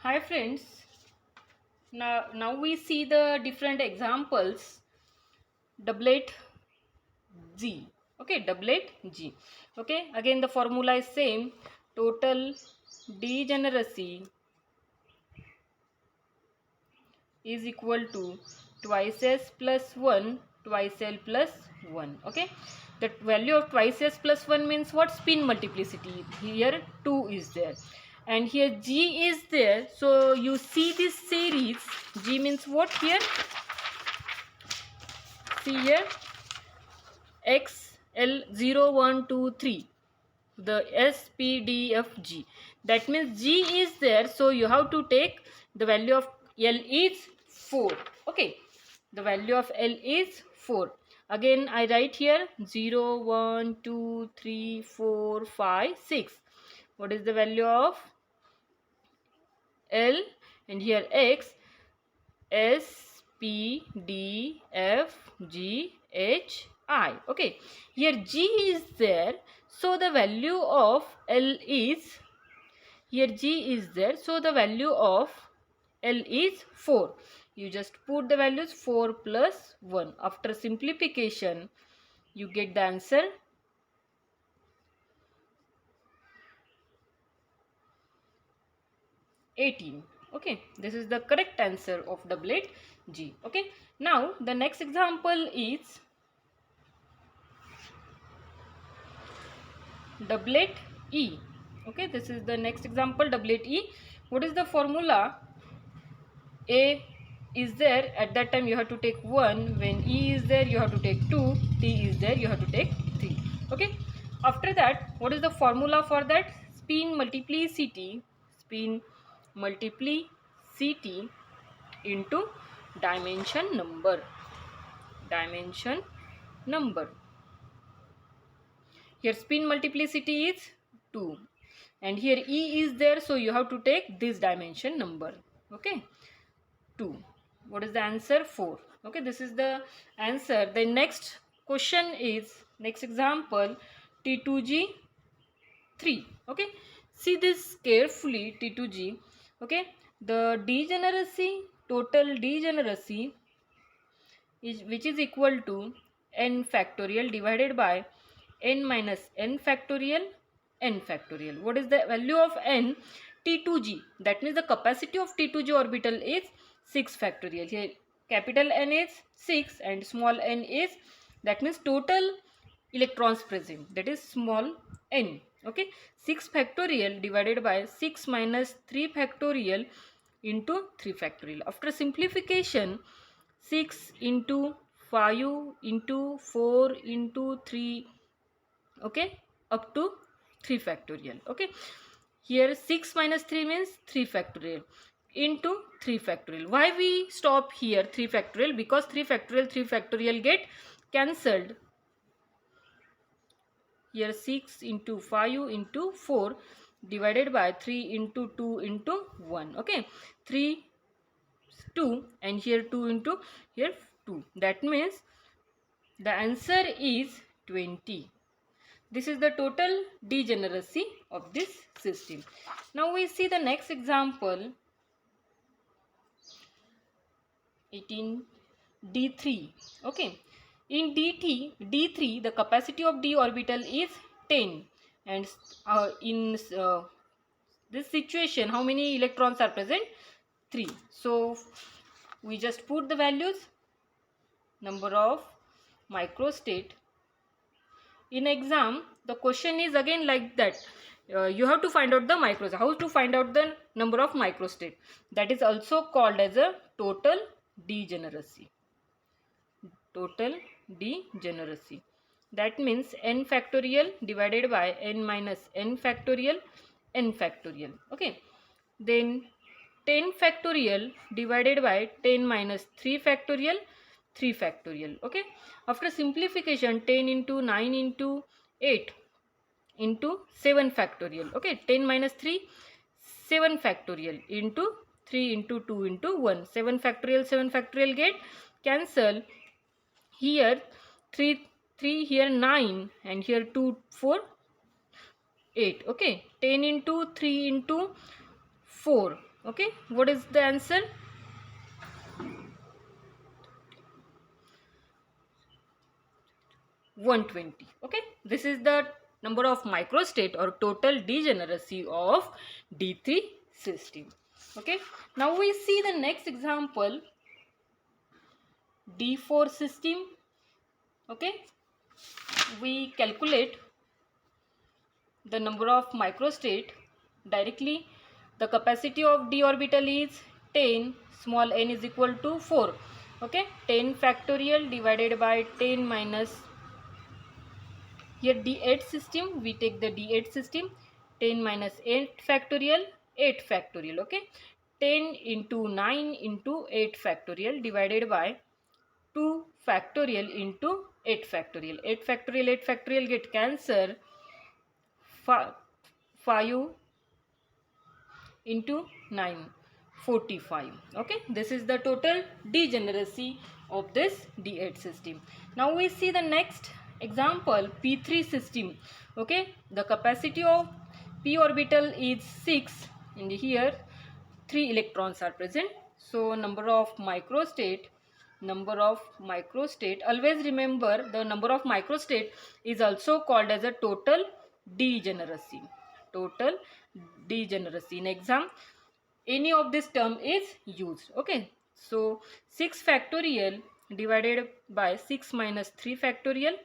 Hi friends, now we see the different examples. Doublet G. Okay, doublet G. Okay, again the formula is same. Total degeneracy is equal to twice s plus 1 twice l plus 1. Okay, the value of twice s plus 1 means what? Spin multiplicity. Here 2 is there and here G is there. So you see this series. G means what here? See here X L 0 1 2 3, the S P D F G. That means G is there, so you have to take the value of L is 4. Okay, the value of L is 4. Again I write here 0 1 2 3 4 5 6. What is the value of L? And here X S P D F G H I. Okay, here G is there, so the value of L is, here G is there, so the value of L is 4. You just put the values 4 plus 1. After simplification, you get the answer 18. Okay, this is the correct answer of doublet G. Okay, now the next example is doublet E. Okay, this is the next example, doublet E. What is the formula? A is there, at that time you have to take 1. When E is there, you have to take 2. T is there, you have to take 3. Okay, after that, what is the formula for that? Spin multiplicity into dimension number. Here spin multiplicity is 2 and here E is there, so you have to take this dimension number. Okay, 2. What is the answer? 4. Okay, this is the answer. The next question is, next example, T2G 3. Okay, see this carefully. T2G. Okay, the degeneracy, total degeneracy is, which is equal to n factorial divided by n minus n factorial n factorial. What is the value of n? T2G. That means the capacity of T2G orbital is 6 factorial. Here capital N is 6 and small n is, that means total electrons present, that is small n. Okay, 6 factorial divided by 6 minus 3 factorial into 3 factorial. After simplification, 6 into 5 into 4 into 3, okay, up to 3 factorial. Okay, here 6 minus 3 means 3 factorial into 3 factorial. Why we stop here 3 factorial? Because 3 factorial get cancelled. Here 6 into 5 into 4 divided by 3 into 2 into 1. Okay, 3 2 and here 2 into here 2. That means the answer is 20. This is the total degeneracy of this system. Now we see the next example, 18 D3. Okay, in D3 the capacity of d orbital is 10 and in this situation how many electrons are present? 3. So we just put the values, number of microstate. In exam the question is again like that, you have to find out the microstate. How to find out the number of microstate? That is also called as a total degeneracy. That means n factorial divided by n minus n factorial. Okay, then 10 factorial divided by 10 minus 3 factorial. Okay, after simplification 10 into 9 into 8 into 7 factorial. Okay, 10 minus 3 7 factorial into 3 into 2 into 1. 7 factorial get cancel. Here 3 here 9 and here 2 4 8. Okay, 10 into 3 into 4 Okay, what is the answer? (120). Okay, this is the number of microstate or total degeneracy of D3 system. Okay, now we see the next example, D4 system. Okay, we calculate the number of microstate directly. The capacity of d orbital is 10, small n is equal to 4. Okay, 10 factorial divided by 10 minus, here d8 system, we take the d8 system, 10 minus 8 factorial, 8 factorial. Okay, 10 into 9 into 8 factorial divided by 2 factorial into 8 factorial. 8 factorial, 8 factorial get cancelled. 5 into 9, 45. Okay, this is the total degeneracy of this D8 system. Now we see the next example, P3 system. Okay, the capacity of p orbital is 6 and here 3 electrons are present. So number of microstate, always remember the number of microstate is also called as a total degeneracy. Total degeneracy. In exam, any of this term is used. Okay, so 6 factorial divided by 6 minus 3 factorial,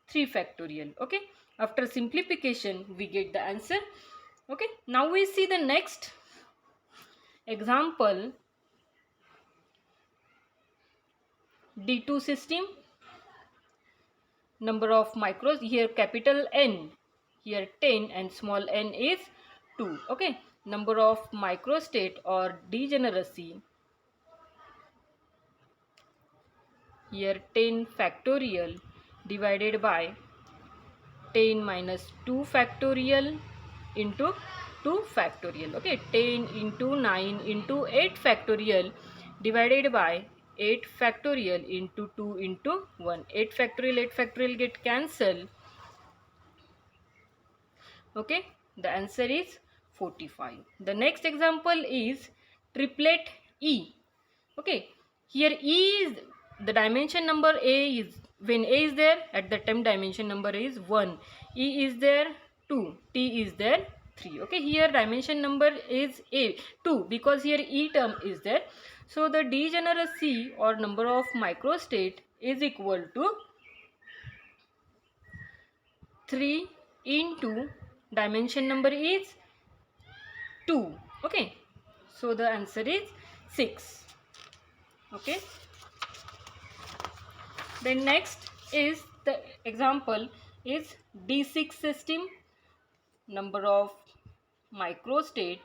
3 factorial. Okay, after simplification we get the answer. Okay, now we see the next example, D2 system. Number of micros, here capital N, here 10 and small n is 2. Okay, number of microstate or degeneracy, here 10 factorial divided by 10 minus 2 factorial into 2 factorial. Okay, 10 into 9 into 8 factorial divided by 8 factorial into 2 into 1. 8 factorial get cancelled. Okay, the answer is 45. The next example is triplet E. Okay, here E is the dimension number, A is, when A is there at the time dimension number is 1, E is there 2, T is there 3. Okay, here dimension number is A 2 because here E term is there. So the degeneracy or number of microstate is equal to 3 into dimension number is 2. Okay, so the answer is 6. Okay, then next is the example is D6 system. Number of microstate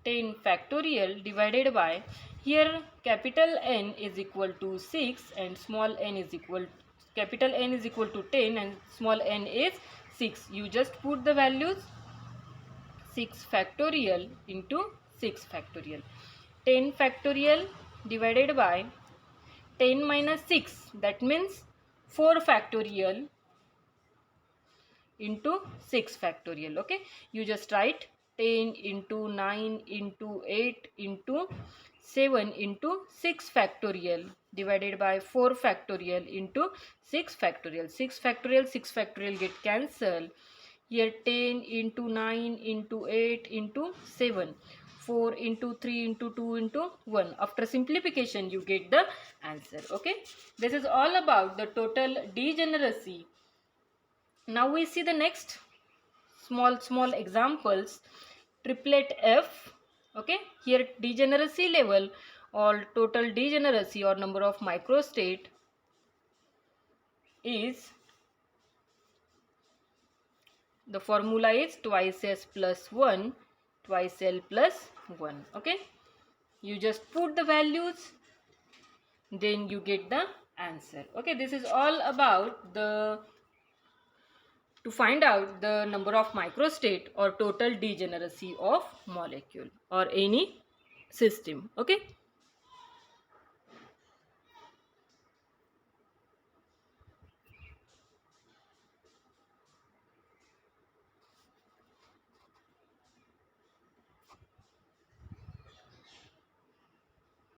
10 factorial divided by, here capital N is equal to 6 and small n is equal, capital N is equal to 10 and small n is 6. You just put the values, 6 factorial into 6 factorial. 10 factorial divided by 10 minus 6, that means 4 factorial into 6 factorial. Okay, you just write 10 into 9 into 8 into 7 into 6 factorial divided by 4 factorial into 6 factorial. 6 factorial, 6 factorial get cancelled. Here 10 into 9 into 8 into 7. 4 into 3 into 2 into 1. After simplification you get the answer. Okay, this is all about the total degeneracy. Now we see the next small examples, triplet F. Okay, here degeneracy level or total degeneracy or number of microstate is, the formula is twice S plus 1 twice L plus 1. Okay, you just put the values, then you get the answer. Okay, this is all about the, to find out the number of microstate or total degeneracy of molecule or any system. Okay.